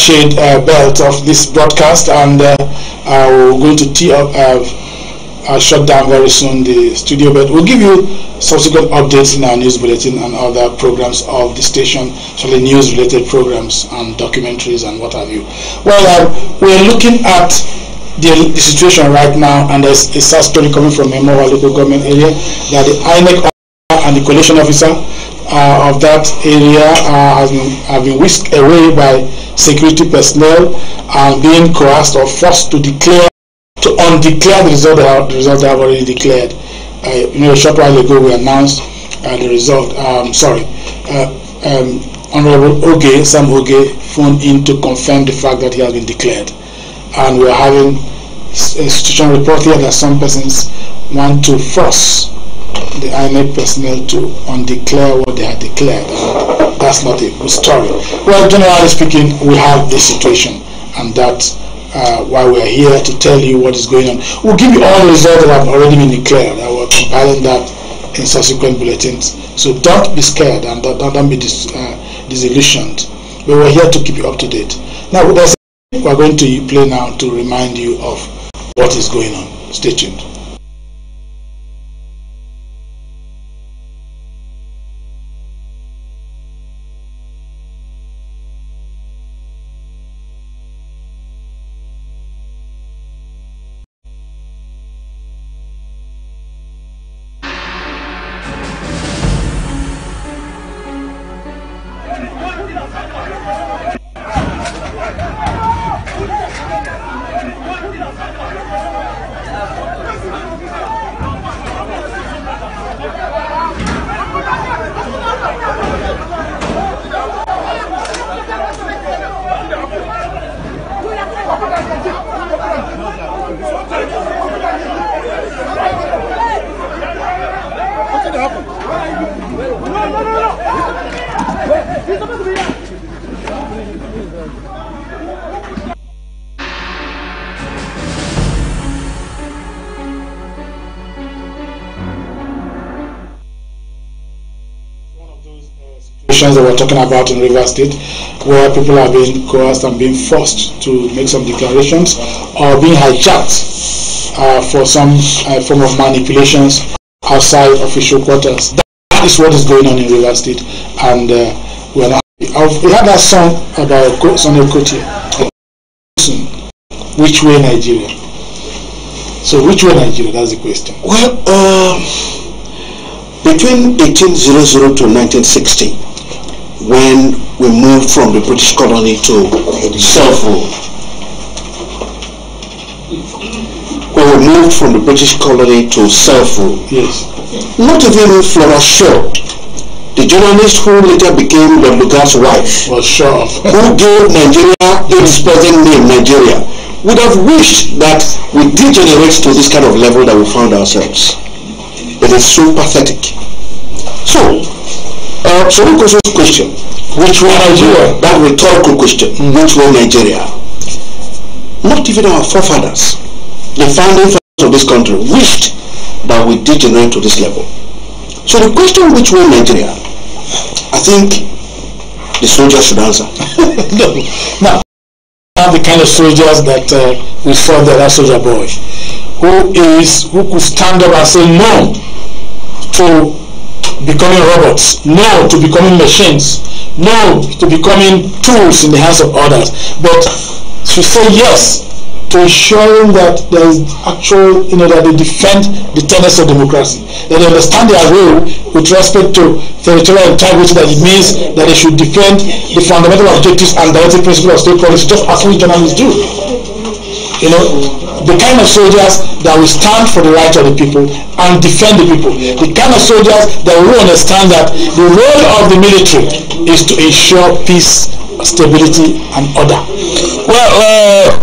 shade belt of this broadcast, and we're going to tee up. Shut down very soon the studio, but we'll give you subsequent updates in our news bulletin and other programs of the station, especially news related programs and documentaries and what have you. Well, we're looking at the situation right now, and there's a sad story coming from Memorial local government area that the INEC and the coalition officer of that area have been whisked away by security personnel and being coerced or forced to undeclare the result they have already declared. A short while ago we announced the result. Honorable Sam Oge phoned in to confirm the fact that he has been declared, and we are having a situation report here that some persons want to force the INEC personnel to undeclare what they had declared. That's not a good story. Well, generally speaking, we have this situation, and that's why we are here to tell you what is going on. We'll give you all the results that have already been declared. We're compiling that in subsequent bulletins. So don't be scared and don't be disillusioned. But we're here to keep you up to date. Now, we're going to play now to remind you of what is going on. Stay tuned. That we're talking about in River State, where people are being coerced and being forced to make some declarations or being hijacked for some form of manipulations outside official quarters. That is what is going on in River State, and we had that song about Sonny Okoti, which way Nigeria? So which way Nigeria? That's the question. Well, between 1800 to 1960, when we moved from the British colony to self-rule. Yes. Not even Flora Shaw, the journalist who later became Lord Lugard's wife, was sure who gave Nigeria its present name, Nigeria, would have wished that we degenerate to this kind of level that we found ourselves. It is so pathetic. So Soruko's question, which way Nigeria? That rhetorical question, which way Nigeria? Not even our forefathers, the founding fathers of this country, wished that we degenerate to this level. So the question, which way Nigeria, I think the soldiers should answer. No. Now, the kind of soldiers that we saw there, that soldier boy, who could stand up and say no to becoming robots, no to becoming machines, no to becoming tools in the hands of others, but to say yes to ensuring that there is actual, that they defend the tenets of democracy, that they understand their role with respect to territorial integrity, that it means that they should defend the fundamental objectives and directive principles of state policy, just as we journalists do. The kind of soldiers that will stand for the rights of the people and defend the people. The kind of soldiers that will understand that the role of the military is to ensure peace, stability, and order. Well,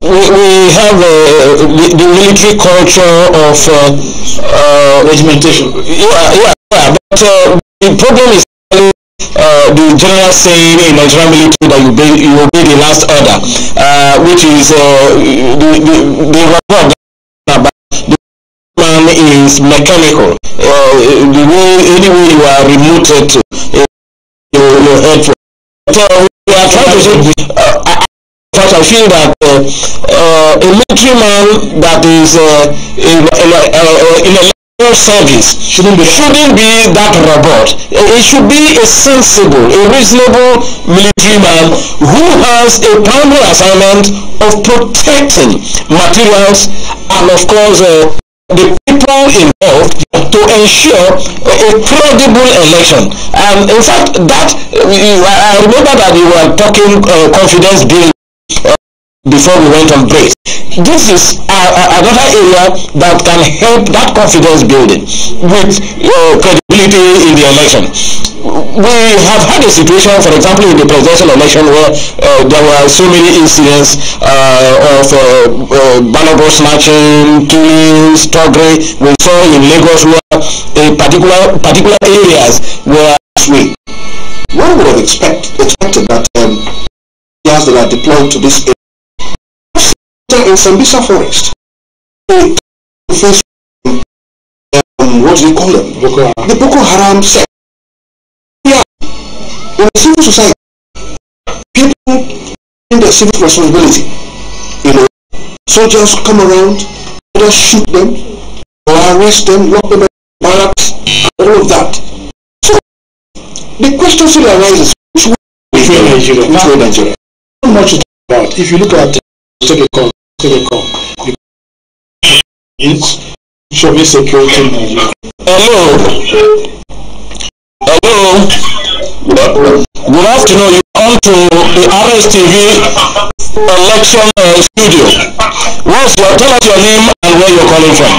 we have the military culture of regimentation. But the problem is the general saying in Nigerian military that you obey the last order, which is the man is mechanical. Any way you are remoted to your head. So we are trying to say because I feel that a military man that is in a service shouldn't be that robot. It should be a sensible, a reasonable military man who has a primary assignment of protecting materials and of course the people involved to ensure a credible election. And in fact, that I remember that you were talking confidence building before we went on break. This is another area that can help that confidence building with credibility in the election. We have had a situation, for example, in the presidential election where there were so many incidents of ballot snatching, killings, thuggery. We saw in Lagos where particular areas were sweet. One would have expected that areas that are deployed to this area in Sambisa forest, what do you call them? The Boko Haram sect. Yeah, in the civil society, people in their civic responsibility. You know, soldiers come around, others shoot them, or arrest them, lock them in barracks, all of that. So the question still arises: which way Nigeria? Not much to talk about. If you look at take a call. It's Shobi security in Nigeria. Hello. Good afternoon. You're on to the rstv election studio. Tell us your name and where you're calling from.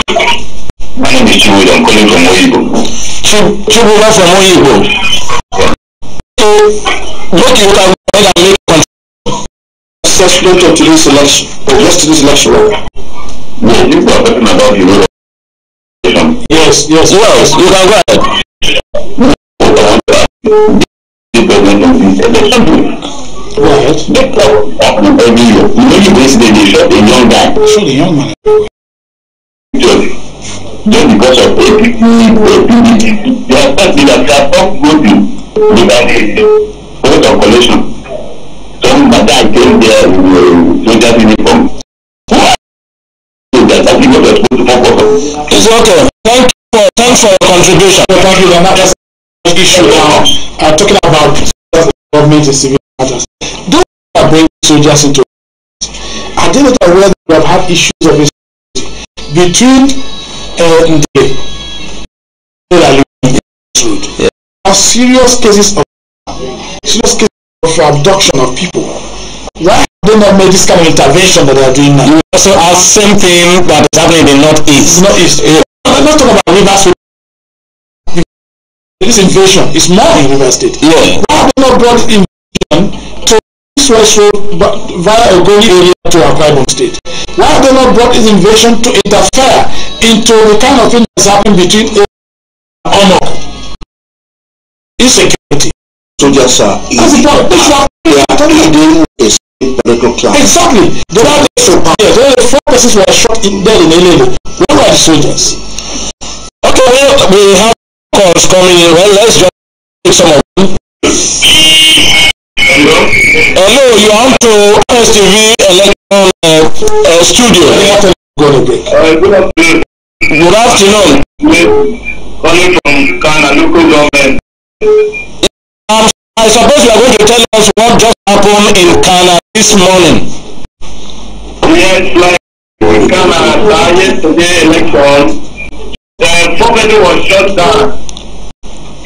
My name is Chibu. I'm calling from Oyibo. Chibu from Oyibo. Look, you can go ahead and make assessment of today's election, or yesterday's election. Yeah, you are talking about the road. Yes, you can go ahead. The president of this election. Right. Every year. You know, you basically they shot a young guy. Shoot a young man. Just because of PDP, they are starting that they are not voting without the vote of coalition. Some guy came there with soldiers uniform. It's okay. Thanks for your contribution. Thank you. That's an issue now. Talking about government and civil matters. Those are bringing soldiers into it. I didn't know whether we have had issues of insecurity between serious cases of abduction of people. Why have they not made this kind of intervention that they are doing now? You also have same thing that is happening in the northeast. Let's talk about Rivers State. This invasion is more in Rivers State. Yeah. Why have they not brought invasion to this West Road via Ogoni area to Akwa Ibom State? Why have they not brought this invasion to interfere into the kind of thing that's happening between honor, insecurity? Soldiers are easy. They are dealing with a political class. Exactly. There were 4 persons were shot dead in Elele. Where were the soldiers? Okay, well, we have calls coming in. Well, let's just take some of them. Hello, you're on to rstv election studio. Good afternoon. Calling from Ghana, local government. I suppose you are going to tell us what just happened in Ghana this morning. Yes, like in Ghana, yesterday election, the property was shut down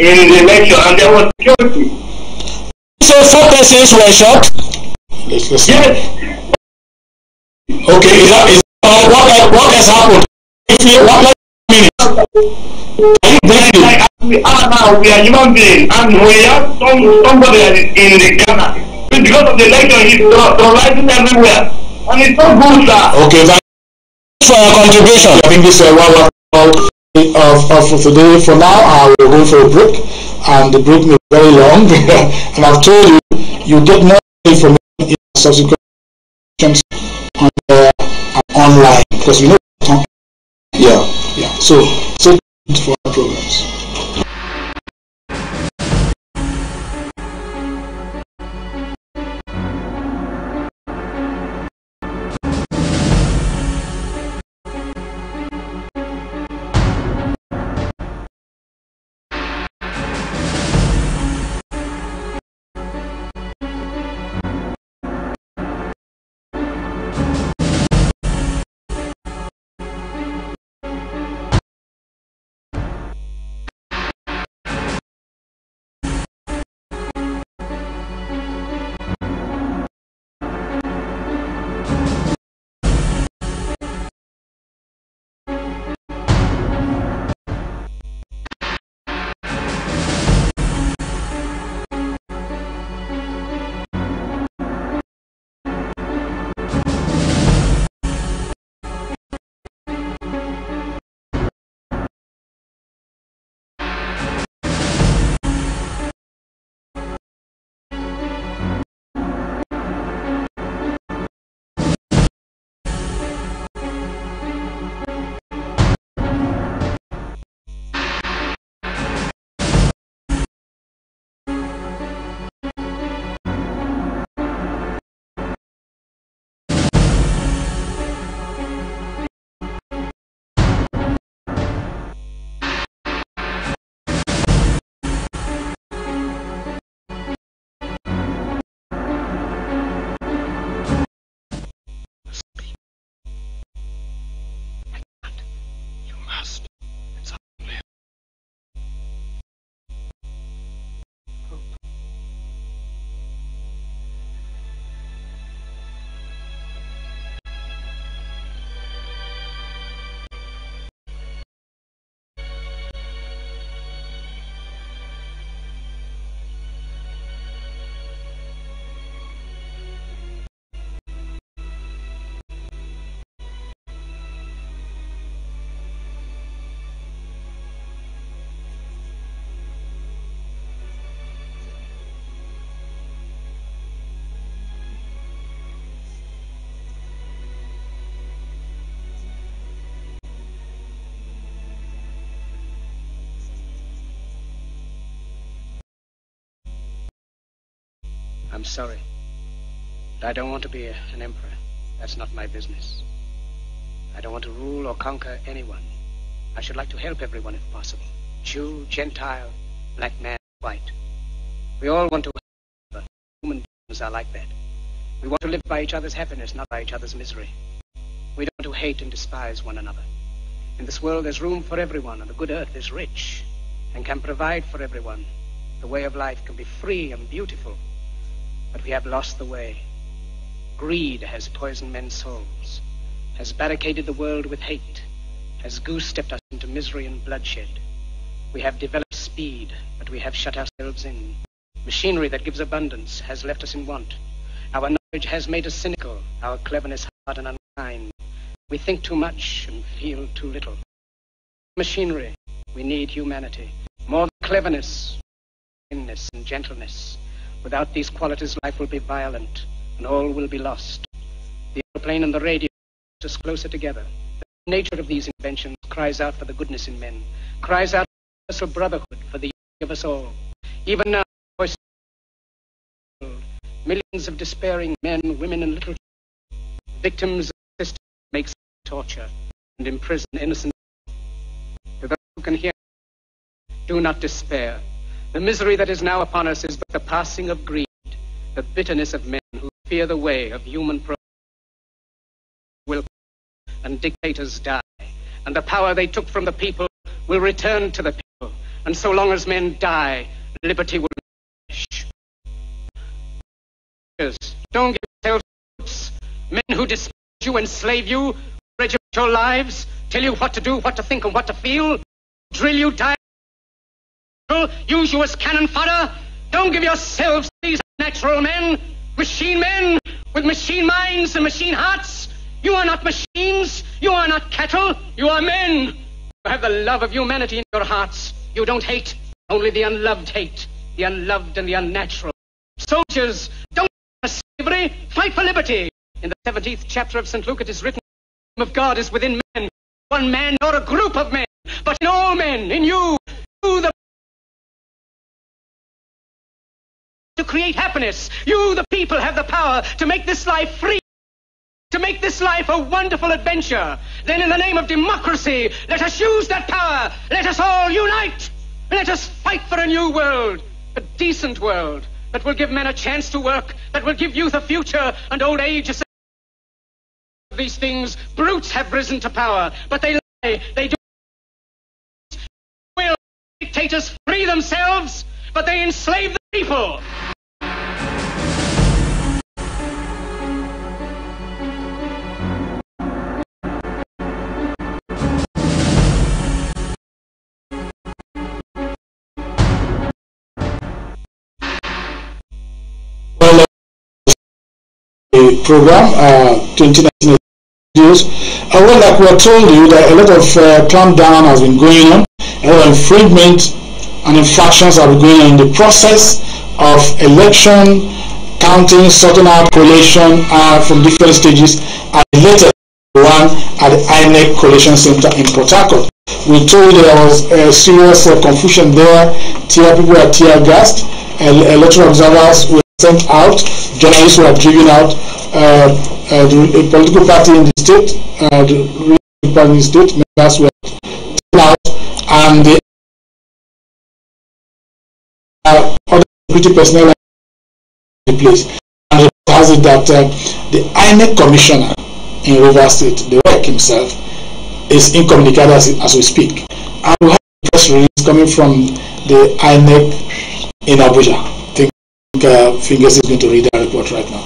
in the election and there was security. So 4 persons were shot? Yes. Okay, is that what has happened? We are now, we are human beings, and we have somebody in the Ghana. Because of the election, he's terrorizing everywhere. And it's not good, sir. Okay, thanks for your contribution. I think this is one of today. For now, I will go for a break, and the break may be very long. And I've told you, you get more information in subsequent on online, because we know. Yeah. So for our programs. I'm sorry. But I don't want to be an emperor. That's not my business. I don't want to rule or conquer anyone. I should like to help everyone if possible. Jew, Gentile, black man, white. We all want to help. Human beings are like that. We want to live by each other's happiness, not by each other's misery. We don't want to hate and despise one another. In this world there's room for everyone, and the good earth is rich and can provide for everyone. The way of life can be free and beautiful, but we have lost the way. Greed has poisoned men's souls, has barricaded the world with hate, has goose-stepped us into misery and bloodshed. We have developed speed, but we have shut ourselves in. Machinery that gives abundance has left us in want. Our knowledge has made us cynical, our cleverness hard and unkind. We think too much and feel too little. Machinery, we need humanity. More than cleverness, kindness and gentleness. Without these qualities, life will be violent and all will be lost. The airplane and the radio bring us closer together. The nature of these inventions cries out for the goodness in men, cries out for universal brotherhood, for the unity of us all. Even now, millions of despairing men, women, and little children, victims of the system makes torture and imprison innocent. To those who can hear, do not despair. The misery that is now upon us is but the passing of greed, the bitterness of men who fear the way of human progress will come, and dictators die, and the power they took from the people will return to the people, and so long as men die, liberty will perish. Don't give yourselves hopes. Men who despise you, enslave you, regiment your lives, tell you what to do, what to think, and what to feel, drill you, die, use you as cannon fodder. Don't give yourselves to these natural men with machine minds and machine hearts. You are not machines, you are not cattle, you are men. You have the love of humanity in your hearts. You don't hate, only the unloved hate, the unloved and the unnatural. Soldiers, don't slavery, fight for liberty. In the 17th chapter of St. Luke it is written, the kingdom of God is within men, one man or a group of men, but in all men, in you the to create happiness. You, the people, have the power to make this life free, to make this life a wonderful adventure. Then in the name of democracy, let us use that power. Let us all unite. Let us fight for a new world, a decent world that will give men a chance to work, that will give youth a future and old age a second. These things, brutes have risen to power, but they lie. They do. Will dictators free themselves, but they enslave the people. Program 2019 videos. Well, like we were told you that a lot of clampdown has been going on, a lot of infringement and infractions have been going on in the process of election, counting, sorting out collation from different stages, and later one at the INEC Collation Center in Port Harcourt. We told you there was serious confusion there. People were tear gassed, electoral observers were sent out, journalists were driven out, the political party in the state, the party in the state, members were taken out, and the other security personnel in place. And it has it that the INEC commissioner in Rivers State, the work himself, is incommunicado as we speak. And we have a press release coming from the INEC in Abuja. Fingers is going to read that report right now.